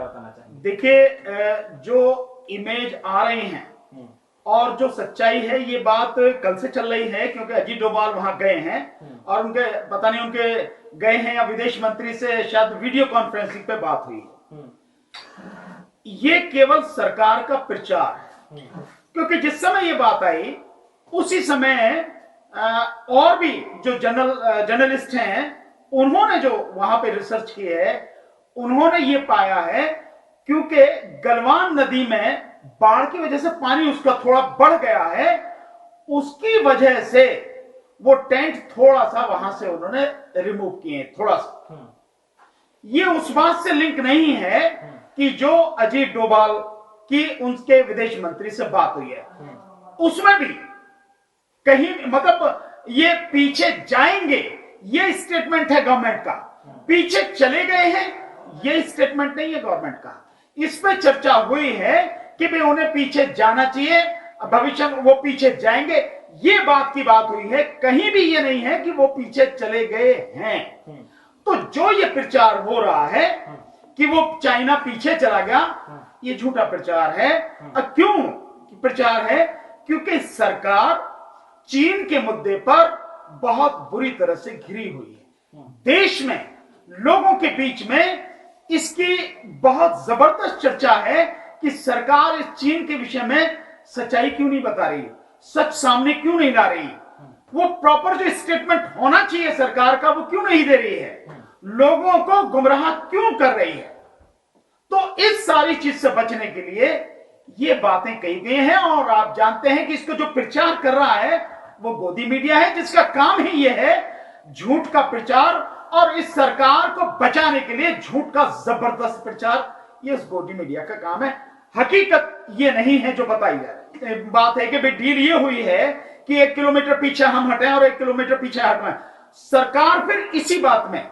बताना चाहेंगे? देखिए, जो इमेज आ रही हैं और जो सच्चाई है, ये बात कल से चल रही है, क्योंकि अजीत डोभाल वहां गए हैं और उनके पता नहीं उनके गए हैं या विदेश मंत्री से शायद वीडियो कॉन्फ्रेंसिंग पे बात हुई। ये केवल सरकार का प्रचार है, क्योंकि जिस समय ये बात आई उसी समय और भी जो जर्नलिस्ट हैं उन्होंने जो वहां पे रिसर्च की है, उन्होंने ये पाया है क्योंकि गलवान नदी में बाढ़ की वजह से पानी उसका थोड़ा बढ़ गया है, उसकी वजह से वो टेंट थोड़ा सा वहां से उन्होंने रिमूव किए, थोड़ा सा। ये उस बात से लिंक नहीं है कि जो अजीत डोभाल की उनके विदेश मंत्री से बात हुई है उसमें भी कहीं मतलब ये पीछे जाएंगे, ये स्टेटमेंट है गवर्नमेंट का। पीछे चले गए हैं, ये स्टेटमेंट नहीं है गवर्नमेंट का। इस पे चर्चा हुई है कि भाई उन्हें पीछे जाना चाहिए, भविष्य में वो पीछे जाएंगे, ये बात की बात हुई है। कहीं भी ये नहीं है कि वो पीछे चले गए हैं। तो जो ये प्रचार हो रहा है कि वो चाइना पीछे चला गया, ये झूठा प्रचार है। क्यों प्रचार है? क्योंकि सरकार चीन के मुद्दे पर बहुत बुरी तरह से घिरी हुई है। देश में लोगों के बीच में इसकी बहुत जबरदस्त चर्चा है कि सरकार इस चीन के विषय में सच्चाई क्यों नहीं बता रही, सच सामने क्यों नहीं ला रही, वो प्रॉपर जो स्टेटमेंट होना चाहिए सरकार का वो क्यों नहीं दे रही है, लोगों को गुमराह क्यों कर रही है। तो इस सारी चीज से बचने के लिए ये बातें कही गई हैं। और आप जानते हैं कि इसको जो प्रचार कर रहा है वो गोदी मीडिया है, जिसका काम ही ये है झूठ का प्रचार, और इस सरकार को बचाने के लिए झूठ का जबरदस्त प्रचार, ये इस गोदी मीडिया का काम है। हकीकत ये नहीं है जो बताई जा रही है। बात है कि भाई डील ये हुई है कि 1 किलोमीटर पीछे हम हटें और 1 किलोमीटर पीछे हटना। सरकार फिर इसी बात में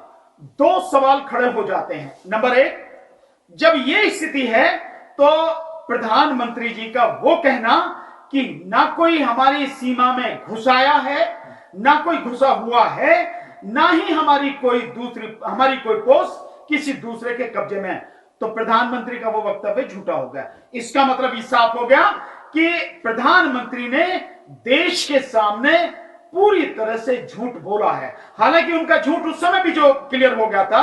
दो सवाल खड़े हो जाते हैं। नंबर एक, जब ये स्थिति है तो प्रधानमंत्री जी का वो कहना कि ना कोई हमारी सीमा में घुसाया है, ना कोई घुसा हुआ है, ना ही हमारी कोई पोस्ट किसी दूसरे के कब्जे में है, तो प्रधानमंत्री का वो वक्तव्य झूठा हो गया। इसका मतलब ये साफ हो गया कि प्रधानमंत्री ने देश के सामने पूरी तरह से झूठ बोला है। हालांकि उनका झूठ उस समय भी जो क्लियर हो गया था,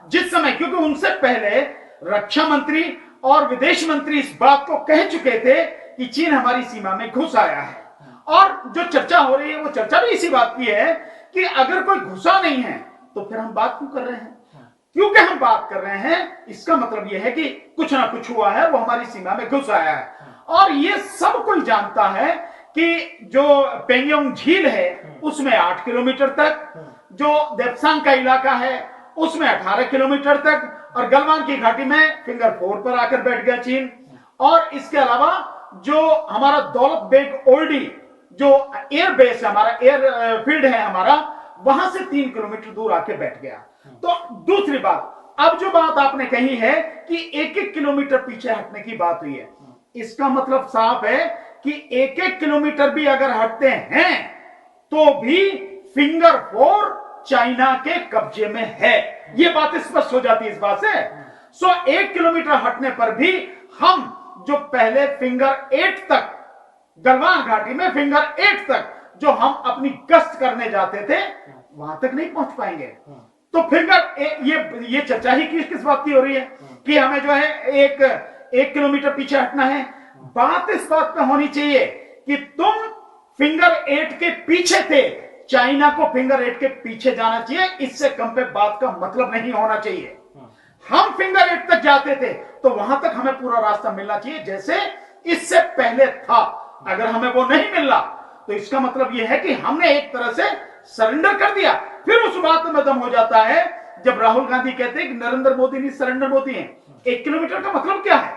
जिस समय, क्योंकि उनसे पहले रक्षा मंत्री और विदेश मंत्री इस बात को कह चुके थे कि चीन हमारी सीमा में घुस आया है। और जो चर्चा हो रही है वो चर्चा भी इसी बात की है कि अगर कोई घुसा नहीं है तो फिर हम बात क्यों कर रहे हैं। क्योंकि हम बात कर रहे हैं, इसका मतलब यह है कि कुछ ना कुछ हुआ है, वो हमारी सीमा में घुस आया है। और ये सब कोई जानता है कि जो पेंगोंग झील है उसमें 8 किलोमीटर तक, जो देप्सांग का इलाका है उसमें 18 किलोमीटर तक, और गलवान की घाटी में फिंगर 4 पर आकर बैठ गया चीन। और इसके अलावा जो हमारा दौलत बेग ओल्डी जो एयर बेस है, हमारा एयर फील्ड है हमारा, वहां से 3 किलोमीटर दूर आके बैठ गया। तो दूसरी बात, अब जो बात आपने कही है कि 1-1 किलोमीटर पीछे हटने की बात हुई है, इसका मतलब साफ है कि 1-1 किलोमीटर भी अगर हटते हैं तो भी फिंगर 4 चाइना के कब्जे में है। यह बात स्पष्ट हो जाती है इस बात से। 1 किलोमीटर हटने पर भी हम जो पहले फिंगर 8 तक, गलवान घाटी में फिंगर 8 तक जो हम अपनी गश्त करने जाते थे, वहां तक नहीं पहुंच पाएंगे। तो फिंगर ये चर्चा ही किस बात की हो रही है कि हमें जो है 1 किलोमीटर पीछे हटना है। बात इस बात पे होनी चाहिए कि तुम फिंगर 8 के पीछे थे, चाइना को फिंगर 8 के पीछे जाना चाहिए। इससे कम पे बात का मतलब नहीं होना चाहिए। हम फिंगर 8 तक जाते थे तो वहां तक हमें पूरा रास्ता मिलना चाहिए जैसे इससे पहले था। अगर हमें वो नहीं मिल रहा तो इसका मतलब यह है कि हमने एक तरह से सरेंडर कर दिया। फिर उस बात में दम हो जाता है जब राहुल गांधी कहते हैं कि नरेंद्र मोदी नहीं सरेंडर मोदी है। 1 किलोमीटर का मतलब क्या है?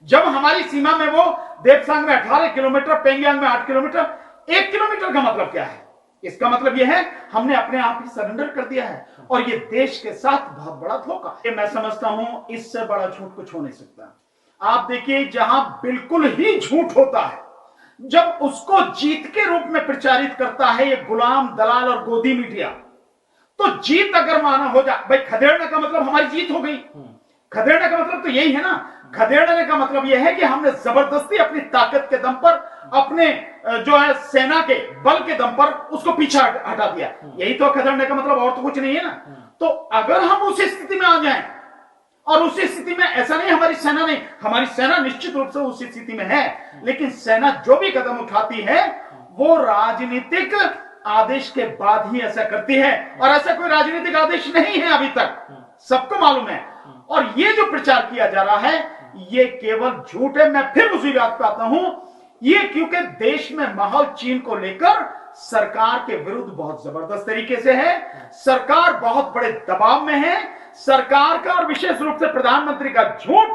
जब हमारी सीमा में वो देप्सांग में 18 किलोमीटर, पेंगियांग में 8 किलोमीटर, 1 किलोमीटर का मतलब क्या है? इसका मतलब यह है हमने अपने आप ही सरेंडर कर दिया है, और ये देश के साथ बहुत बड़ा धोखा है। मैं समझता हूं इससे बड़ा झूठ कुछ हो नहीं सकता। आप देखिए, जहां बिल्कुल ही झूठ होता है, जब उसको जीत के रूप में प्रचारित करता है ये गुलाम दलाल और गोदी मीडिया, तो जीत अगर माना हो जाए, भाई खदेड़ने का मतलब हमारी जीत हो गई। खदेड़ने का मतलब तो यही है ना। खदेड़ने का मतलब यह है कि हमने जबरदस्ती अपनी ताकत के दम पर, अपने जो है सेना के बल के दम पर उसको पीछे हटा दिया। यही तो खदेड़ने का मतलब, और तो कुछ नहीं है ना। तो अगर हम उस स्थिति में आ जाएं, और उस स्थिति में ऐसा नहीं हमारी सेना नहीं, हमारी सेना निश्चित रूप से उस स्थिति में है, लेकिन सेना जो भी कदम उठाती है वो राजनीतिक आदेश के बाद ही ऐसा करती है, और ऐसा कोई राजनीतिक आदेश नहीं है अभी तक, सबको मालूम है। और ये जो प्रचार किया जा रहा है ये केवल झूठ है। मैं फिर उसी बात पे आता हूं, ये क्योंकि देश में माहौल चीन को लेकर सरकार के विरुद्ध बहुत जबरदस्त तरीके से है, सरकार बहुत बड़े दबाव में है। सरकार का और विशेष रूप से प्रधानमंत्री का झूठ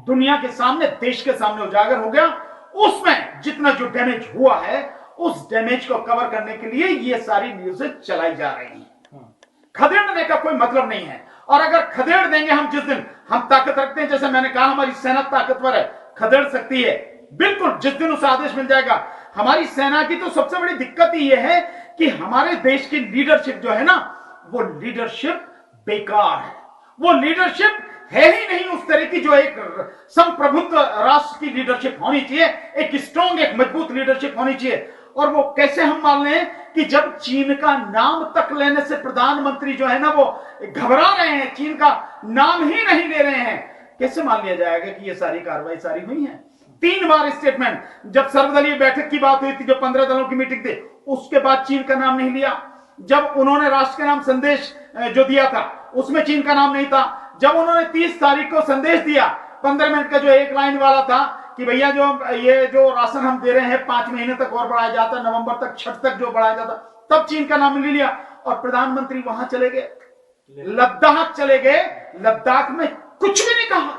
दुनिया के सामने, देश के सामने उजागर हो गया। उसमें जितना जो डैमेज हुआ है उस डैमेज को कवर करने के लिए ये सारी न्यूज़ें चलाई जा रही हैं। खदेड़ने का कोई मतलब नहीं है। और अगर खदेड़ देंगे हम, जिस दिन हम ताकत रखते हैं, जैसे मैंने कहा हमारी सेना ताकतवर है, खदेड़ सकती है बिल्कुल, जिस दिन उसे आदेश मिल जाएगा। हमारी सेना की तो सबसे बड़ी दिक्कत ही यह है कि हमारे देश की लीडरशिप जो है ना, वो लीडरशिप बेकार है। वो लीडरशिप है ही नहीं उस तरह की जो एक संप्रभुत्व राष्ट्र की लीडरशिप होनी चाहिए, एक स्ट्रॉन्ग, एक मजबूत लीडरशिप होनी चाहिए। और वो कैसे हम मान लें कि जब चीन का नाम तक लेने से प्रधानमंत्री जो है ना वो घबरा रहे हैं, चीन का नाम ही नहीं ले रहे हैं, कैसे मान लिया जाएगा कि ये सारी कार्रवाई सारी हुई है? 3 बार स्टेटमेंट, जब सर्वदलीय बैठक की बात हुई थी, जो 15 दलों की मीटिंग थी, उसके बाद चीन का नाम नहीं लिया। जब उन्होंने राष्ट्र के नाम संदेश जो दिया था उसमें चीन का नाम नहीं था। जब उन्होंने 30 तारीख को संदेश दिया 15 मिनट का, जो एक लाइन वाला था कि भैया जो राशन हम दे रहे हैं 5 महीने तक और बढ़ाया जाता, नवंबर तक, छठ तक जो बढ़ाया जाता, तब चीन का नाम नहीं लिया। और प्रधानमंत्री वहां चले गए, लद्दाख चले गए, लद्दाख में कुछ भी नहीं कहा।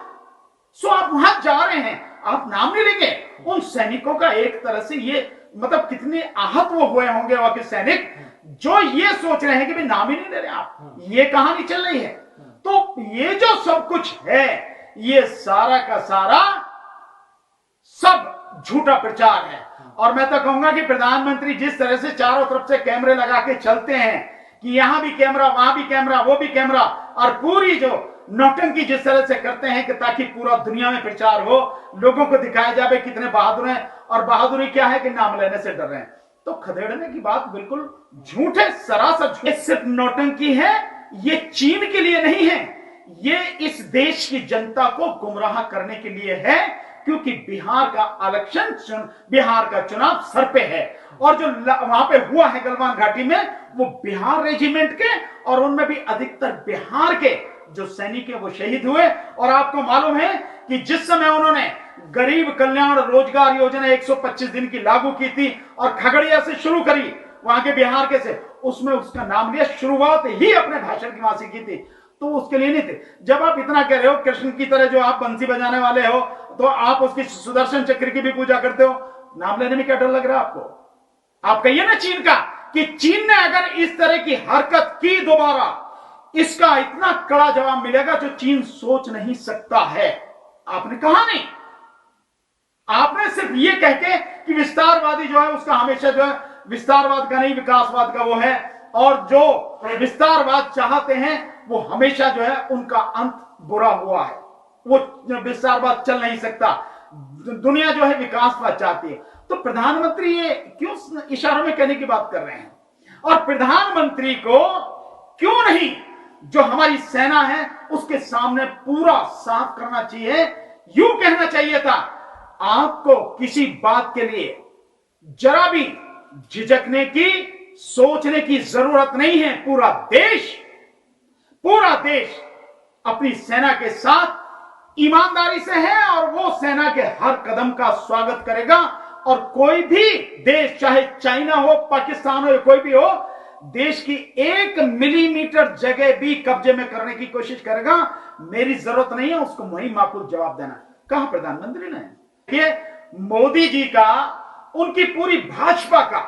सो आप वहां जा रहे हैं, आप नाम नहीं लेंगे। उन सैनिकों का एक तरह से ये मतलब कितने आहत वो हुए होंगे वहां के सैनिक, जो ये सोच रहे हैं कि भाई नाम ही नहीं ले रहे आप, ये कहानी चल रही है। तो ये जो सब कुछ है, ये सारा का सारा सब झूठा प्रचार है। और मैं तो कहूंगा कि प्रधानमंत्री जिस तरह से चारों तरफ से कैमरे लगा के चलते हैं कि यहां भी कैमरा, वहां भी कैमरा, वो भी कैमरा, और पूरी जो नौटंकी जिस तरह से करते हैं कि ताकि पूरा दुनिया में प्रचार हो, लोगों को दिखाया जाए कितने बहादुर हैं। और बहादुरी क्या है कि नाम लेने से डर रहे हैं। तो खदेड़ने की बात बिल्कुल झूठ है, सरासर झूठ। सिर्फ नौटंकी है, ये चीन के लिए नहीं है, ये इस देश की जनता को गुमराह करने के लिए है, क्योंकि बिहार का इलेक्शन, बिहार का चुनाव सर पे है। और जो वहां पे हुआ है गलवान घाटी में, वो बिहार रेजिमेंट के, और उनमें भी अधिकतर बिहार के जो सैनिक है वो शहीद हुए। और आपको मालूम है कि जिस समय उन्होंने गरीब कल्याण रोजगार योजना 125 दिन की लागू की थी और खगड़िया से शुरू करी, वहां के बिहार के से, उसमें उसका नाम लिया, शुरुआत ही अपने भाषण की वहां से की थी। तो उसके लिए नहीं थे। जब आप इतना कह रहे हो कृष्ण की तरह, जो आप बंसी बजाने वाले हो, तो आप उसकी सुदर्शन चक्र की भी पूजा करते हो, नाम लेने में क्या डर लग रहा है आपको? आप कहिए ना चीन का, कि चीन ने अगर इस तरह की हरकत की दोबारा, इसका इतना कड़ा जवाब मिलेगा जो चीन सोच नहीं सकता है। आपने कहा नहीं, आपने सिर्फ ये कह के कि विस्तारवादी जो है उसका हमेशा जो है, विस्तारवाद का नहीं विकासवाद का वो है, और जो विस्तारवाद चाहते हैं वो हमेशा जो है उनका अंत बुरा हुआ है। वो विस्तारवाद चल नहीं सकता, दुनिया जो है विकासवाद चाहती है। तो प्रधानमंत्री ये क्यों इशारों में कहने की बात कर रहे हैं? और प्रधानमंत्री को क्यों नहीं जो हमारी सेना है उसके सामने पूरा साफ करना चाहिए? यूं कहना चाहिए था, आपको किसी बात के लिए जरा भी झिझकने की, सोचने की जरूरत नहीं है। पूरा देश अपनी सेना के साथ ईमानदारी से है, और वो सेना के हर कदम का स्वागत करेगा। और कोई भी देश, चाहे चाइना हो, पाकिस्तान हो, या कोई भी हो, देश की 1 मिलीमीटर जगह भी कब्जे में करने की कोशिश करेगा, मेरी जरूरत नहीं है उसको वही माकूल जवाब देना। कहा प्रधानमंत्री ने कि मोदी जी का, उनकी पूरी भाजपा का,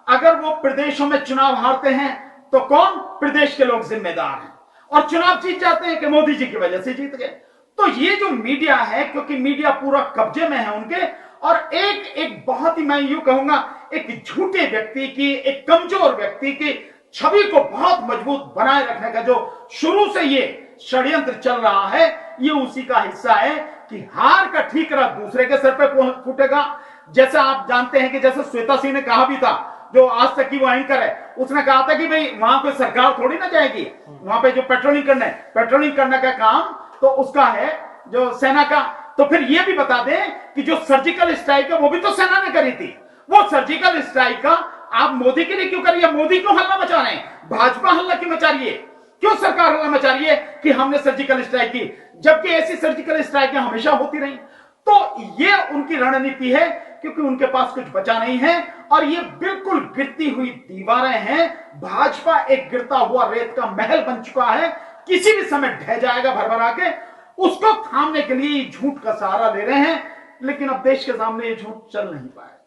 अगर वो प्रदेशों में चुनाव हारते हैं तो कौन? प्रदेश के लोग जिम्मेदार हैं। और चुनाव जीत जाते हैं कि मोदी जी की वजह से जीत गए। तो ये जो मीडिया है, क्योंकि मीडिया पूरा कब्जे में है उनके, और एक बहुत ही, मैं यूं कहूंगा, एक झूठे व्यक्ति की, एक कमजोर व्यक्ति की छवि को बहुत मजबूत बनाए रखने का जो शुरू से ये षड्यंत्र चल रहा है, ये उसी का हिस्सा है कि हार का ठीकरा दूसरे के सर पे फूटेगा। जैसा आप जानते हैं कि जैसे श्वेता सिंह ने कहा भी था, जो आज तक की वो एंकर है, उसने कहा था कि भाई वहां कोई सरकार थोड़ी ना जाएगी, वहां पे जो पेट्रोलिंग करने का काम तो उसका है जो सेना का। तो फिर ये भी बता दें कि जो सर्जिकल स्ट्राइक है वो भी तो सेना ने करी थी। वो सर्जिकल स्ट्राइक का आप मोदी के लिए क्यों कर रही है? मोदी क्यों हल्ला मचा रहे हैं? भाजपा हल्ला क्यों मचा रही है? क्यों सरकार हल्ला मचा रही है कि हमने सर्जिकल स्ट्राइक की, जबकि ऐसी सर्जिकल स्ट्राइकें हमेशा होती रही। तो ये उनकी रणनीति है, क्योंकि उनके पास कुछ बचा नहीं है और ये बिल्कुल गिरती हुई दीवारें हैं। भाजपा एक गिरता हुआ रेत का महल बन चुका है, किसी भी समय ढह जाएगा भरभरा के। उसको थामने के लिए झूठ का सहारा ले रहे हैं, लेकिन अब देश के सामने ये झूठ चल नहीं पाएगा।